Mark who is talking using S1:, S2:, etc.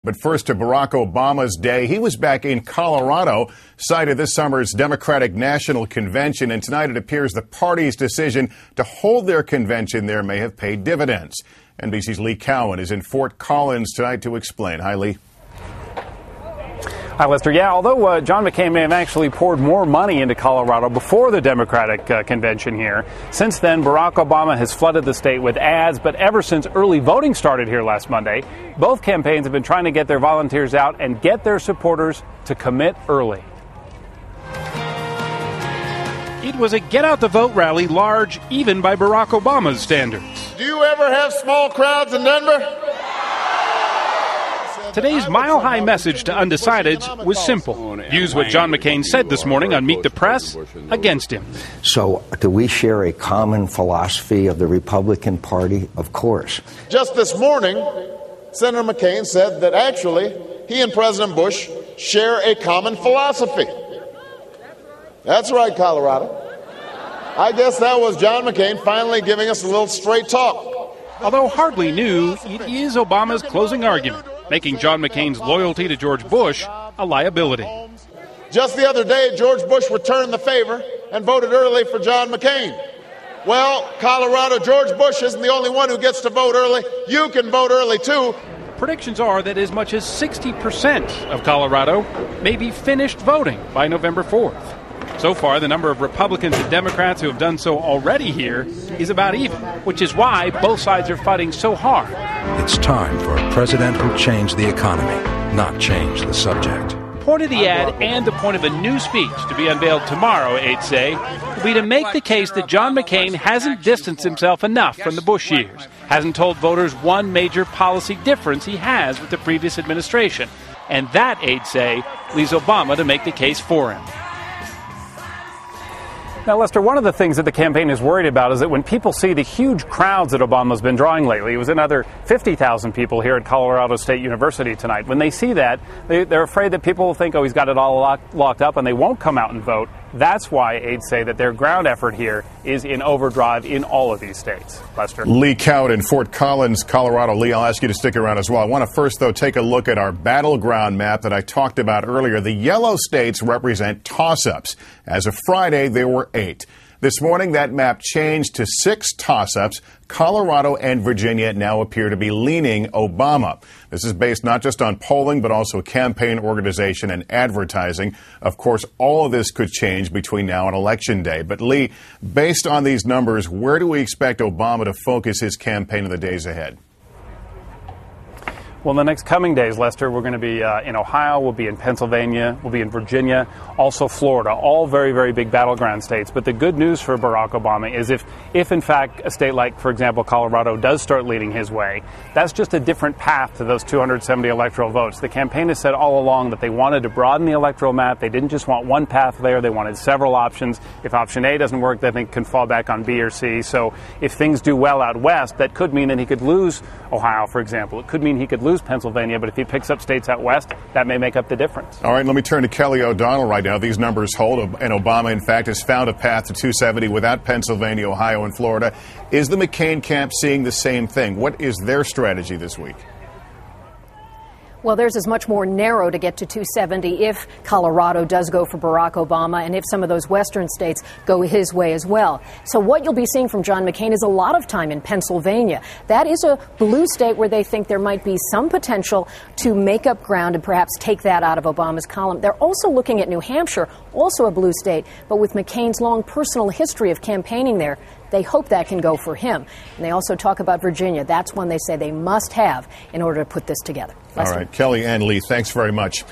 S1: But first to Barack Obama's day. He was back in Colorado, site of this summer's Democratic National Convention, and tonight it appears the party's decision to hold their convention there may have paid dividends. NBC's Lee Cowan is in Fort Collins tonight to explain. Hi, Lee.
S2: Hi, Lester. Yeah, although John McCain may have actually poured more money into Colorado before the Democratic convention here, since then Barack Obama has flooded the state with ads. But ever since early voting started here last Monday, both campaigns have been trying to get their volunteers out and get their supporters to commit early.
S3: It was a get-out-the-vote rally large even by Barack Obama's standards.
S4: Do you ever have small crowds in Denver?
S3: Today's mile-high message to undecideds was simple. Use what John McCain said this morning on Meet the Press against him.
S5: So do we share a common philosophy of the Republican Party? Of course.
S4: Just this morning, Senator McCain said that actually he and President Bush share a common philosophy. That's right, Colorado. I guess that was John McCain finally giving us a little straight talk.
S3: Although hardly new, it is Obama's closing argument, making John McCain's loyalty to George Bush a liability.
S4: Just the other day, George Bush returned the favor and voted early for John McCain. Well, Colorado, George Bush isn't the only one who gets to vote early. You can vote early, too.
S3: Predictions are that as much as 60% of Colorado may be finished voting by November 4th. So far, the number of Republicans and Democrats who have done so already here is about even, which is why both sides are fighting so hard.
S6: It's time for a president who changed the economy, not change the subject.
S3: The point of the ad and the point of a new speech to be unveiled tomorrow, aides say, will be to make the case that John McCain hasn't distanced himself enough from the Bush years, hasn't told voters one major policy difference he has with the previous administration. And that, aides say, leaves Obama to make the case for him.
S2: Now, Lester, one of the things that the campaign is worried about is that when people see the huge crowds that Obama's been drawing lately, it was another 50,000 people here at Colorado State University tonight. When they see that, they're afraid that people will think, oh, he's got it all locked up, and they won't come out and vote. That's why aides say that their ground effort here is in overdrive in all of these states. Lester.
S1: Lee Cowan in Fort Collins, Colorado. Lee, I'll ask you to stick around as well. I want to first, though, take a look at our battleground map that I talked about earlier. The yellow states represent toss-ups. As of Friday, there were 8. This morning, that map changed to 6 toss-ups. Colorado and Virginia now appear to be leaning Obama. This is based not just on polling, but also campaign organization and advertising. Of course, all of this could change between now and Election Day. But, Lee, based on these numbers, where do we expect Obama to focus his campaign in the days ahead?
S2: Well, in the next coming days, Lester, we're going to be in Ohio, we'll be in Pennsylvania, we'll be in Virginia, also Florida, all very, very big battleground states. But the good news for Barack Obama is if in fact a state like, for example, Colorado does start leading his way, that's just a different path to those 270 electoral votes. The campaign has said all along that they wanted to broaden the electoral map. They didn't just want one path there. They wanted several options. If option A doesn't work, then they can fall back on B or C. So if things do well out west, that could mean that he could lose Ohio, for example. It could mean he could lose Pennsylvania, but if he picks up states out west, that may make up the difference.
S1: All right, let me turn to Kelly O'Donnell right now. These numbers hold, and Obama, in fact, has found a path to 270 without Pennsylvania, Ohio, and Florida. Is the McCain camp seeing the same thing? What is their strategy this week?
S7: Well, theirs is much more narrow to get to 270 if Colorado does go for Barack Obama and if some of those western states go his way as well. So what you'll be seeing from John McCain is a lot of time in Pennsylvania. That is a blue state where they think there might be some potential to make up ground and perhaps take that out of Obama's column. They're also looking at New Hampshire, also a blue state, but with McCain's long personal history of campaigning there, they hope that can go for him. And they also talk about Virginia. That's one they say they must have in order to put this together.
S1: All right, Kelly and Lee, thanks very much.